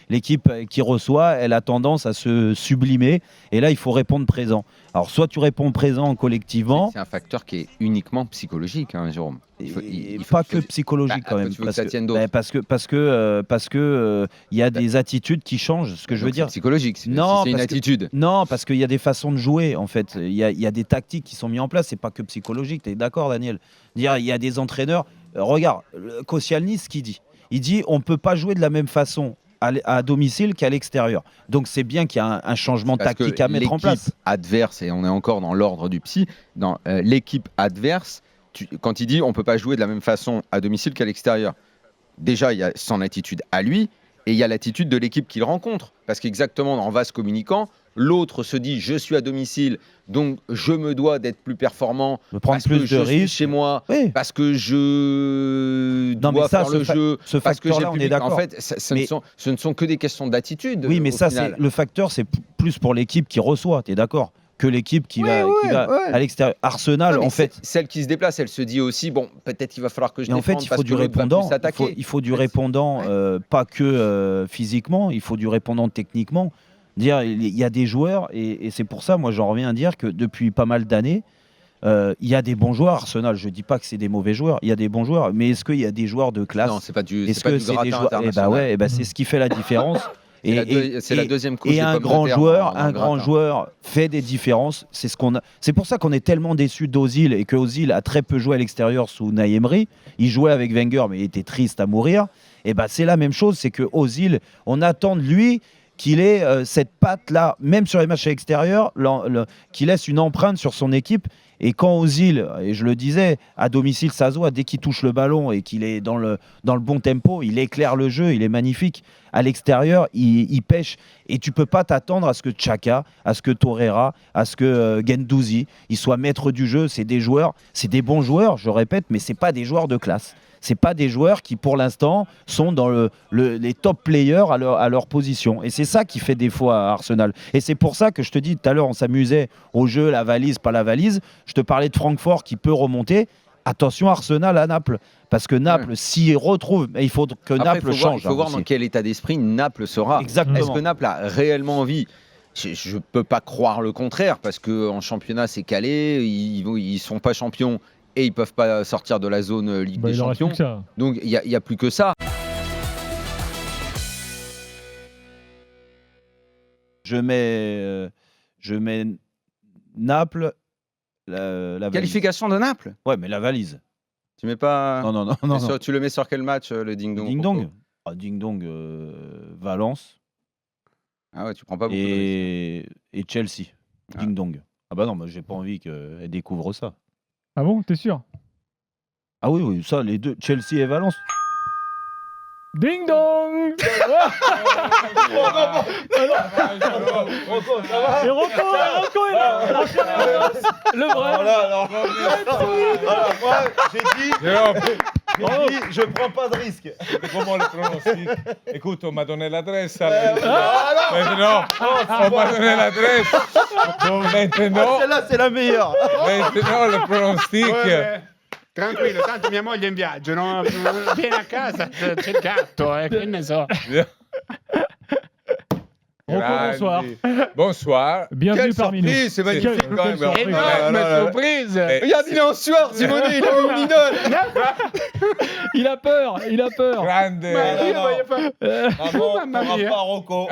l'équipe qui reçoit, elle a tendance à se sublimer. Et là, il faut répondre présent. Alors, soit tu réponds présent collectivement. C'est un facteur qui est uniquement psychologique, hein, Jérôme. Pas que psychologique quand même. Tu veux que ça tienne d'autre. Parce que il y a des attitudes qui changent. Ce que je veux dire. C'est psychologique. C'est une attitude. Non, parce qu'il y a des façons de jouer en fait. Il y a des tactiques qui sont mises en place. C'est pas que psychologique. T'es d'accord, Daniel? Il y a des entraîneurs. Regarde, Koscielny, ce qu'il dit. Il dit on peut pas jouer de la même façon à domicile qu'à l'extérieur. Donc c'est bien qu'il y a un changement tactique à mettre en place. Adverse, et on est encore dans l'ordre du psy, dans l'équipe adverse, quand il dit on ne peut pas jouer de la même façon à domicile qu'à l'extérieur, déjà il y a son attitude à lui et il y a l'attitude de l'équipe qu'il rencontre. Parce qu'exactement en vase communicant, l'autre se dit je suis à domicile, donc je me dois d'être plus performant, prendre plus de risques chez moi, parce que je dois faire le jeu, parce que j'ai public. En fait, ce ne sont que des questions d'attitude. Oui, mais ça, le facteur, c'est plus pour l'équipe qui reçoit, tu es d'accord, que l'équipe qui va à l'extérieur. Arsenal, en fait... Celle qui se déplace, elle se dit aussi, bon, peut-être qu'il va falloir que je défende. En fait, il faut du répondant. Il faut du répondant, pas que physiquement, il faut du répondant techniquement. Il y a des joueurs, et c'est pour ça, moi, j'en reviens à dire que depuis pas mal d'années, il y a des bons joueurs. Arsenal, je ne dis pas que c'est des mauvais joueurs, il y a des bons joueurs, mais est-ce qu'il y a des joueurs de classe? Non, c'est pas du gratin international. C'est ce qui fait la différence. C'est la deuxième couche. Et un grand joueur fait des différences. C'est pour ça qu'on est tellement déçu d'Ozil et que Ozil a très peu joué à l'extérieur sous Unai Emery. Il jouait avec Wenger, mais il était triste à mourir. Et c'est la même chose, c'est que Ozil, on attend de lui qu'il ait cette patte-là, même sur les matchs à l'extérieur, qu'il laisse une empreinte sur son équipe. Et quand Ozil, et je le disais, à domicile, ça se voit, dès qu'il touche le ballon et qu'il est dans le bon tempo, il éclaire le jeu, il est magnifique. À l'extérieur, il pêche. Et tu peux pas t'attendre à ce que Xhaka, à ce que Torreira, à ce que Guendouzi, ils soient maîtres du jeu. C'est des joueurs, c'est des bons joueurs, je répète, mais c'est pas des joueurs de classe. C'est pas des joueurs qui, pour l'instant, sont dans les top players à leur position. Et c'est ça qui fait défaut à Arsenal. Et c'est pour ça que je te dis, tout à l'heure, on s'amusait au jeu, la valise, pas la valise. Je te parlais de Francfort qui peut remonter. Attention, Arsenal à Naples. Parce que Naples, s'il retrouve, il faut que Naples change. Il faut voir dans quel état d'esprit Naples sera. Exactement. Est-ce que Naples a réellement envie ? Je ne peux pas croire le contraire, parce qu'en championnat, c'est calé. Ils ne sont pas champions. Et ils ne peuvent pas sortir de la zone Ligue des Champions. Donc, il n'y a plus que ça. Je mets Naples, la valise. Qualification de Naples ? Ouais, mais la valise. Tu mets pas... Non. Tu le mets sur quel match, le ding-dong ? Ding-dong. Ding-dong, Valence. Ah ouais, tu prends pas beaucoup de risques. Et Chelsea. Ding-dong. Ah bah non, moi j'ai pas envie qu'elle découvre ça. Ah bon, t'es sûr? Ah oui, ça, les deux, Chelsea et Valence. Ding dong. Et Rocco est là. Le vrai. Moi, j'ai dit, je prends pas de risque. Comment le pronostic? Écoute, on m'a donné l'adresse. Maintenant, on m'a donné l'adresse. Maintenant, celle-là, c'est la meilleure. Maintenant, le pronostic. Tranquillo, tanto mia moglie è in viaggio, no? Vieni a casa, c'è il gatto, che ne so. Bonsoir. Bonsoir. Bienvenue parmi nous. C'est magnifique quand même. Énorme surprise. Regarde, il est en sueur, Simone, il a vu une idole. Il a peur. Grande. Maman, on va pas Rocco.